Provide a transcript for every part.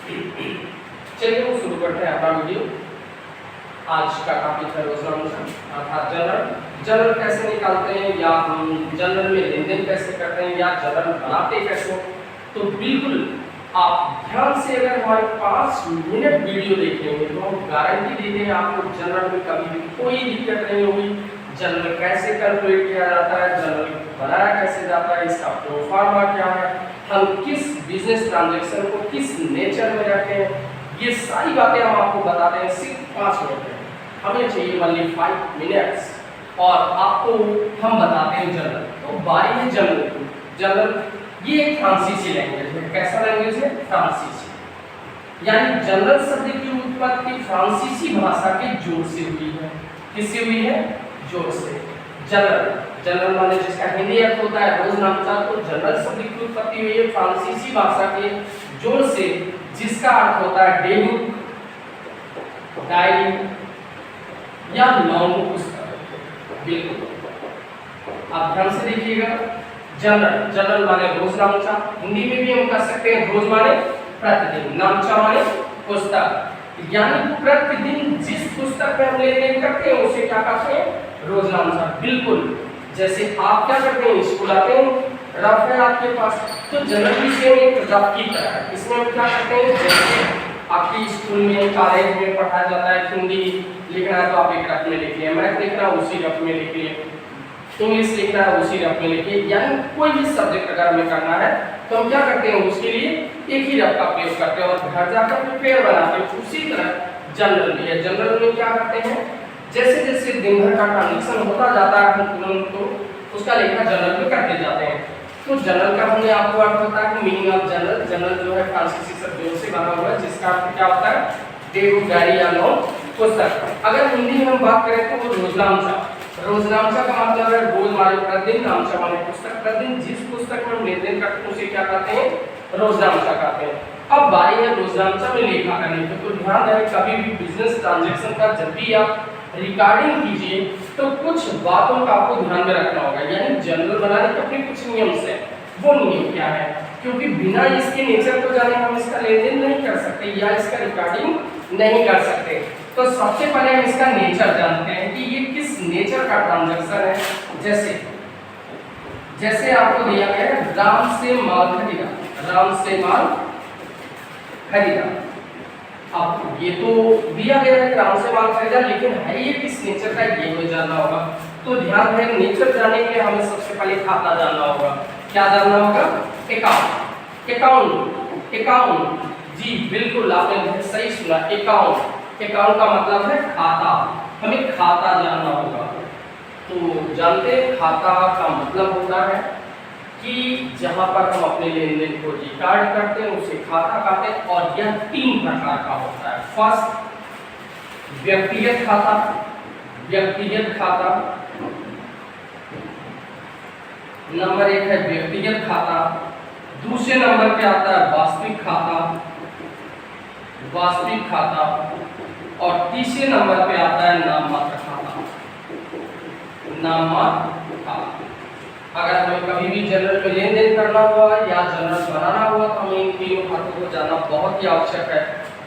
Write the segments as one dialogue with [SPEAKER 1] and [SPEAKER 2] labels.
[SPEAKER 1] चलिए वो शुरू करते हैं अपना वीडियो। आज का टॉपिक है रोजनामा अर्थात जनरल। जनरल कैसे निकालते हैं या हम जनरल में लेन देन कैसे करते हैं या जनरल बनाते कैसे, तो बिल्कुल आप ध्यान से अगर हमारे 5 मिनट वीडियो देखेंगे तो हम गारंटी देते हैं आपको जनरल में कभी भी कोई दिक्कत नहीं होगी। जनरल कैसे कैलकुलेट किया जाता है, जनरल बनाया कैसे जाता है, इसका प्रोफार्मा क्या है, हम किस बिजनेस ट्रांजैक्शन को किस नेचर में रखते हैं, ये सारी बातें हम आपको बताते हैं सिर्फ 5 मिनट में। हमें चाहिए ओनली 5 मिनट्स और आपको हम बताते हैं जनरल। तो बारी है जनरल की। जनरल ये एक फ्रांसीसी लैंग्वेज है। कैसा लैंग्वेज है? फ्रांसीसी। यानी जनरल शब्द की उत्पत्ति फ्रांसीसी भाषा के जोड़ से हुई है। किससे हुई है? जोड़ से। जनरल, जनरल माने जिसका हिंदी अर्थ होता है रोजनामचा, तो जनरल शब्द की उत्पत्ति हुई है फ्रांसीसी भाषा के जोड़ से, जिसका अर्थ होता है डेबुक, डायरी या लॉन्ग पुस्तक। बिल्कुल आप ध्यान से देखिएगा। जनरल, जनरल माने रोजनामचा, हिंदी में भी हम कह सकते हैं रोज माने प्रतिदिन, नामचा माने पुस्तक। यानी प्रतिदिन जिस पुस्तक में हम लेन देन करते हैं उसे क्या कहते हैं? रोजनामचा। बिल्कुल जैसे आप क्या करते हैं, स्कूल आते हैं, रफ है आपके पास, तो जनरल भी सेम एक रफ की तरह है। इसमें हम क्या करते हैं, जैसे आपकी स्कूल में कॉलेज में पढ़ाया जाता है हिंदी लिखना है तो आप एक रफ में लिखिए, मैथ लिखना है उसी रफ में लिखिए, इंग्लिश लिखना है उसी रफ में लिखिए। यानी कोई भी सब्जेक्ट अगर हमें करना है तो हम क्या करते हैं, उसके लिए एक ही रफ का प्रयोग करते हैं और घर जाकर फिर पेड़ बनाते हैं। उसी तरह जनरल भी है। जनरल में क्या करते हैं, जैसे जैसे दिन भर का ट्रांजेक्शन होता जाता है हम तुरंत तो उसका लेखा जनरल में करते जाते हैं। तो जनरल का हमने आपको अर्थ होता है कि मीनिंग ऑफ जनरल। जनरल जो है फ्रांसीसी शब्दों से बना हुआ है, जिसका अर्थ क्या होता है? डेबुक, डायरी या नोट पुस्तक। अगर हिंदी में हम बात करें तो वो रोजनामचा। रोजनामचा का मतलब है रोज माने प्रतिदिन, नामचा माने पुस्तक। प्रतिदिन जिस पुस्तक में हम लेन देन करते हैं उसे क्या कहते हैं? रोजनामचा कहते हैं। अब बारी है रोजनामचा में लेखा करने की। तो ध्यान रहे कभी भी बिजनेस ट्रांजैक्शन का जब भी आप रिकॉर्डिंग कीजिए तो कुछ बातों का आपको ध्यान में रखना होगा। यानी जनरल बनाने के अपने कुछ नियम है। वो नियम क्या है? क्योंकि बिना इसके नेचर को जाने हम इसका लेन देन नहीं कर सकते या इसका रिकॉर्डिंग नहीं कर सकते। तो सबसे पहले हम इसका नेचर जानते हैं कि ये किस नेचर का ट्रांजैक्शन है। जैसे आपको दिया गया है राम से माल खरीदा, राम से माल खरीदा। अब ये तो दिया गया है राम से माल खरीदा, लेकिन है ये किस नेचर का, ये हमें जानना होगा। तो ध्यान रहे नेचर जानने के लिए हमें सबसे पहले खाता जानना होगा। क्या जानना होगा? अकाउंट। अकाउंट, अकाउंट, जी बिल्कुल आपने सही सुना, अकाउंट। अकाउंट का मतलब है खाता। हमें खाता जानना होगा। तो जानते हैं खाता का मतलब होता है कि जहां पर हम अपने लेन देन को रिकॉर्ड करते हैं उसे खाता कहते हैं। और यह 3 प्रकार का होता है। फर्स्ट व्यक्तिगत खाता, व्यक्तिगत खाता। नंबर 1 है व्यक्तिगत खाता। दूसरे नंबर पे आता है वास्तविक खाता, वास्तविक खाता। और तीसरे नंबर पे आता है नाममात्र खाता, नाममात्र खाता। अगर हमें कभी भी जनरल में लेन देन करना हुआ या जनरल बनाना हुआ तो हमें इन तीनों खातों को जानना बहुत ही आवश्यक है।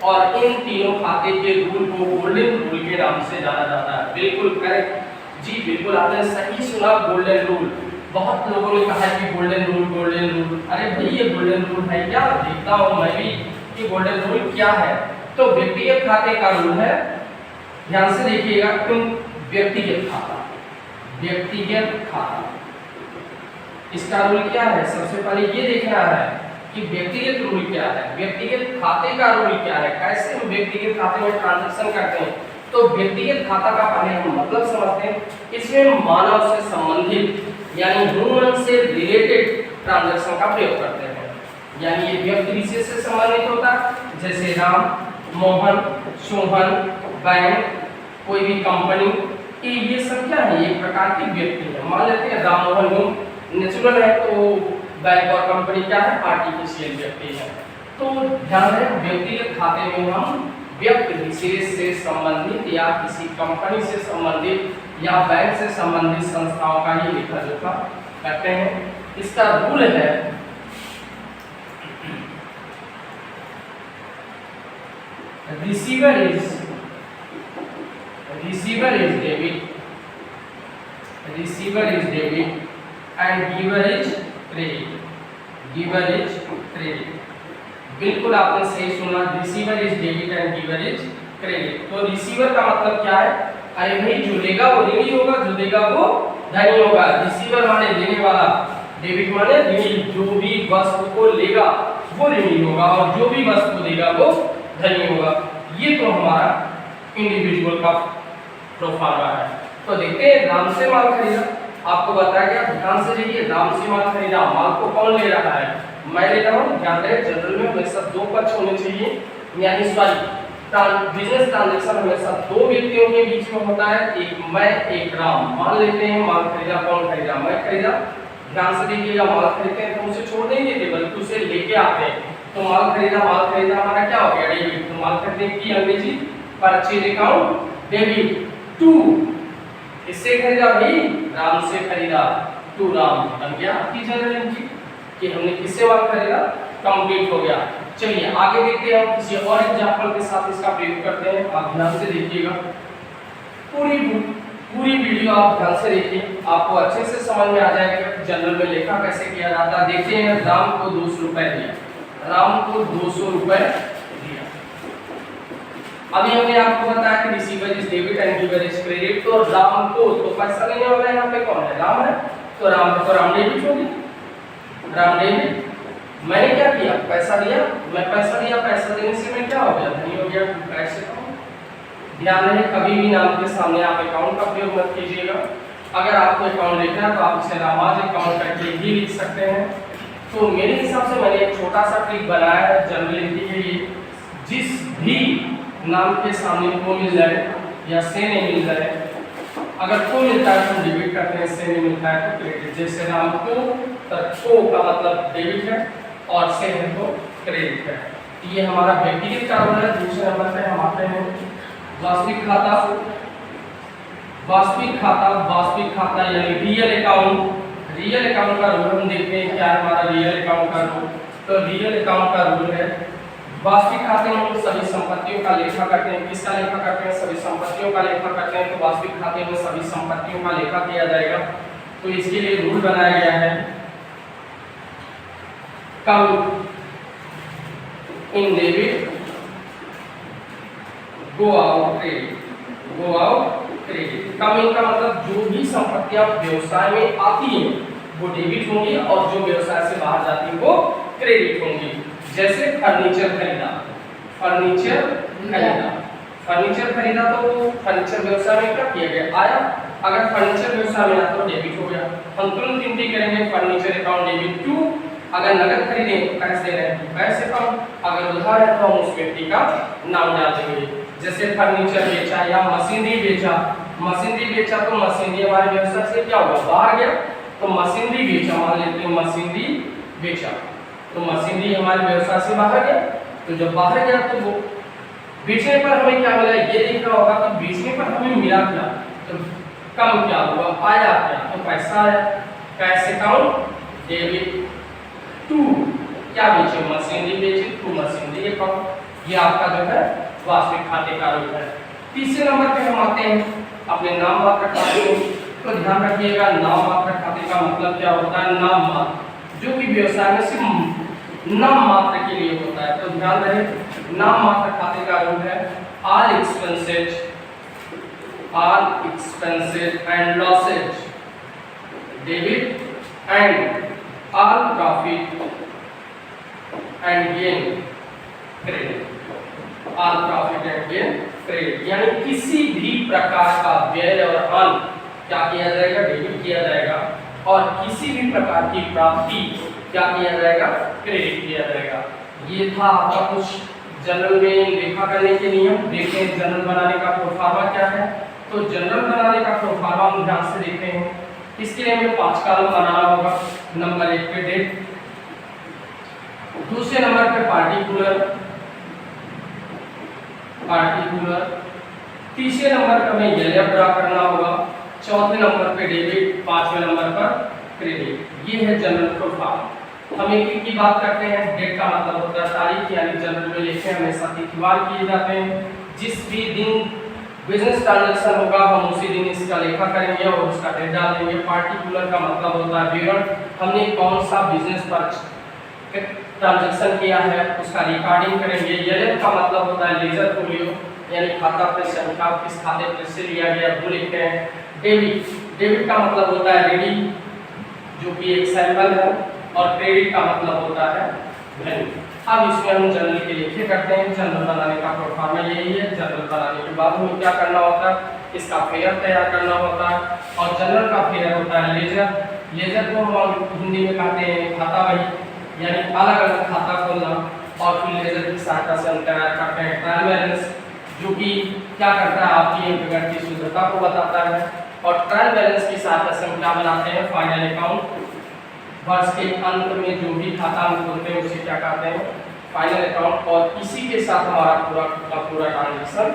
[SPEAKER 1] और इन तीनों खाते के रूल को गोल्डन रूल के नाम से जाना जाता है। बिल्कुल करेक्ट, जी बिल्कुल आपने सही सुना, गोल्डन रूल। बहुत लोगों ने कहा कि गोल्डन रूल, गोल्डन रूल। अरे भाई ये गोल्डन रूल है क्या? देखता हूँ मैं भी कि गोल्डन रूल क्या है। तो व्यक्तिगत खाते का रूल है, ध्यान से देखिएगा, व्यक्तिगत खाता, व्यक्तिगत खाता। इसका रूल क्या है? सबसे पहले ये देखना है कि व्यक्तिगत रूल क्या है, व्यक्तिगत खाते का रूल क्या है, कैसे हम व्यक्तिगत खाते में ट्रांजैक्शन करते हैं। तो व्यक्तिगत खाता का पहले हम मतलब समझते हैं। इसमें मानव से संबंधित यानी ह्यूमन से रिलेटेड ट्रांजैक्शन का प्रयोग करते हैं। यानी ये व्यक्ति विशेष से संबंधित होता है, जैसे राम, मोहन, सोहन, बैंक, कोई भी कंपनी, ये सब क्या है? एक प्रकार के व्यक्ति है। मान लेते हैं राम मोहन नेचुरल है तो बैंक और कंपनी क्या है? आर्टिफिशियल व्यक्ति है। तो ध्यान रहे व्यक्तिगत खाते में हम व्यक्ति विशेष से संबंधित या किसी कंपनी से संबंधित या बैंक से संबंधित संस्थाओं का ही लेखा जोखा करते हैं। इसका रूल है receiver is debit, receiver is debit and giver is credit, giver is credit। बिल्कुल आपने सही सुना, receiver is debit and giver is credit. तो रिसीवर का मतलब क्या है? अरे भाई जो लेगा वो ऋणी होगा, जो देगा वो धनी होगा। रिसीवर माने लेने वाला, डेबिट माने ऋणी, जो भी वस्तु को लेगा वो ऋणी होगा और जो भी वस्तु देगा वो धनी होगा। ये तो हमारा इंडिविजुअल का प्रोफार्मा है। तो देखते हैं, राम से माल खरीदा, आपको बताया गया, ध्यान से देखिए, राम से माल खरीदा, माल को कौन ले रहा है? मैं ले रहा हूँ। ध्यान रहे, जनरल में हमेशा दो पक्ष होने चाहिए, यानी सॉरी बिजनेस ट्रांजैक्शन हमेशा दो व्यक्तियों के बीच में होता है, एक मैं एक राम। मान लेते हैं माल खरीदा, कौन खरीदा? मैं खरीदा। ध्यान से देखिएगा, माल खरीदते हैं तो उसे छोड़ नहीं देते बल्कि उसे लेके आते हैं। तो माल खरीदा हमारा क्या हो गया? डेबिट। तो माल खरीदने की अंग्रेजी परचेज अकाउंट डेबिट। टू इससे खरीदा भाई, राम से खरीदा, टू राम बन गया आपकी जनरल एंट्री कि हमने किससे माल खरीदा, कंप्लीट हो गया। चलिए आगे देखते हैं, हम किसी और एग्जांपल के साथ इसका प्रयोग करते हैं। आप ध्यान से देखिएगा, पूरी वीडियो आप ध्यान से देखिए, आपको अच्छे से समझ में आ जाएगा जनरल में लेखा कैसे किया जाता है। देखते हैं, राम को 200 रुपए दिया, राम को 200 रुपए दिया। अभी हमने आपको बताया कि receiver is debit and giver is credit. तो राम को, तो पैसा लेने वाला यहाँ पे कौन है? राम है। तो राम डेबिट होगी, राम डेबिट। मैंने क्या किया? पैसा दिया, मैं पैसा दिया, पैसा देने से मैं क्या हो गया? धनी हो गया। पैसे का ध्यान रहे, कभी भी नाम के सामने आप अकाउंट का प्रयोग मत कीजिएगा। अगर आपको अकाउंट लिखना है तो आप इसे रामाज अकाउंट करके भी लिख सकते हैं। तो मेरे हिसाब से मैंने एक छोटा सा ट्रिक बनाया है जनरल एंट्री के लिए, जिस भी नाम के सामने को मिल जाए या से नहीं मिल जाए, अगर को मिलता है तो डेबिट करते हैं, से नहीं मिलता है तो क्रेडिट। जैसे राम को, तो को का मतलब डेबिट है और से है तो क्रेडिट है। ये हमारा व्यक्तिगत कारोबार है। दूसरे नंबर पे हम आते हैं वास्तविक खाता। वास्तविक खाता यानी रियल अकाउंट। रियल अकाउंट का रूल हम देखते हैं, क्या है हमारा रियल अकाउंट का रूल? तो रियल अकाउंट का रूल है, वास्तविक खाते में हम सभी संपत्तियों का लेखा करते हैं। किसका लेखा करते हैं? सभी संपत्तियों का लेखा करते हैं। तो वास्तविक खाते में सभी संपत्तियों का लेखा किया जाएगा। तो इसके लिए रूल बनाया गया है, count in debit, go out credit, go out credit. Come in का मतलब जो भी संपत्तियां व्यवसाय में आती हैं वो डेबिट होंगी और जो व्यवसाय से बाहर जाती है वो क्रेडिट होंगी। जैसे फर्नीचर खरीदा, फर्नीचर खरीदा तो फर्नीचर व्यवसाय में क्या किया गया? आया। अगर फर्नीचर व्यवसाय में आया तो डेबिट हो गया। हम तुरंत एंट्री करेंगे फर्नीचर अकाउंट डेबिट टू। अगर नगद खरीदे तो कैश दे रहे हैं तो पैसे कम, अगर उधार है तो हम उस व्यक्ति का नाम डाल देंगे। जैसे फर्नीचर बेचा या मशीनरी बेचा, तो मशीनरी हमारे व्यवसाय से क्या हुआ? बाहर गया। तो मशीनरी बेचा, मान लेते हैं मशीनरी बेचा, तो मशीनरी हमारे व्यवसाय से बाहर गया। तो जब बाहर गया तो वो बेचने पर हमें क्या मिला? ये देखना होगा कि बेचने पर हमें मिला क्या, तो कम क्या हुआ, आया क्या? तो पैसा आया। कैश अकाउंट डेबिट टू क्या बेचे? मशीनरी बेचे, टू मशीनरी अकाउंट। ये आपका जो है वास्तविक खाते का रूप है। तीसरे नंबर पे हम आते हैं अपने नाम मात्र खाते में। तो ध्यान रखिएगा, नाम मात्र खाते का मतलब क्या होता है? नाम मात्र, जो कि व्यवसाय में सिर्फ नाम मात्र के लिए होता है। तो ध्यान रहे, नाम मात्र खाते का रूप है all expenses and losses debit and all profit and gain credit, all profit and gain credit. यानी किसी भी प्रकार का व्यय और हानि क्या किया जाएगा? डेबिट किया जाएगा। और किसी भी प्रकार की प्राप्ति क्या किया जाएगा? क्रेडिट किया जाएगा। ये था आपका कुछ जनरल में लेखा करने के नियम। देखते हैं जनरल बनाने का प्रोफार्मा क्या है। तो जनरल बनाने का प्रोफार्मा हम ध्यान से देखते हैं। इसके लिए हमें 5 कॉलम बनाना होगा। नंबर 1 पे डेट, दूसरे नंबर पे पार्टिकुलर, तीसरे नंबर पे हमें एलएफ ड्रा करना होगा, चौथे नंबर पे डेबिट, पांचवें नंबर पर क्रेडिट। ये है जनरल प्रोफार्मा। हम एक की बात करते हैं। डेट का मतलब होता है तारीख, यानी जनरल में लेखे हमेशा तिथिवार किए जाते हैं। जिस भी दिन बिजनेस ट्रांजैक्शन होगा हम उसी दिन इसका लेखा करेंगे और उसका डेट डाल देंगे। पार्टिकुलर का मतलब होता है विवरण, हमने कौन सा बिजनेस पर ट्रांजैक्शन किया है उसका रिकॉर्डिंग करेंगे। एलएफ का मतलब होता है लेजर फोलियो, यानी खाता पर संख्या किस खाते पर से लिया गया वो लिखते हैं। डेबिट का मतलब होता है रेडी, जो कि एक सैंपल है, और क्रेडिट का मतलब होता है वैल्यू। अब इसमें हम जनरल के लेखे करते हैं। जनरल बनाने का प्रोफार्मा यही है। जनरल बनाने के बाद हमें क्या करना होता है, इसका फेयर तैयार करना होता है, और जनरल का फेयर होता है लेजर। लेजर को हम हिंदी में कहते हैं खाता बही, यानी अलग अलग खाता खोलना, और फिर लेजर की सहायता से हम तैयार करते हैं ट्रायल बैलेंस, जो कि क्या करता है आपकी विगत की शुद्धता को बताता है। और ट्रायल बैलेंस की सहायता से हम क्या बनाते हैं, फाइनल अकाउंट। वर्ष के अंत में जो भी खाता हम खोलते हैं उसे क्या कहते हैं, फाइनल अकाउंट। और इसी के साथ हमारा पूरा ट्रांजेक्शन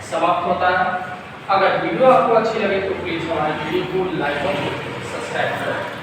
[SPEAKER 1] समाप्त होता है। अगर वीडियो आपको अच्छी लगे तो प्लीज़ हमारे वीडियो को लाइक और सब्सक्राइब करें।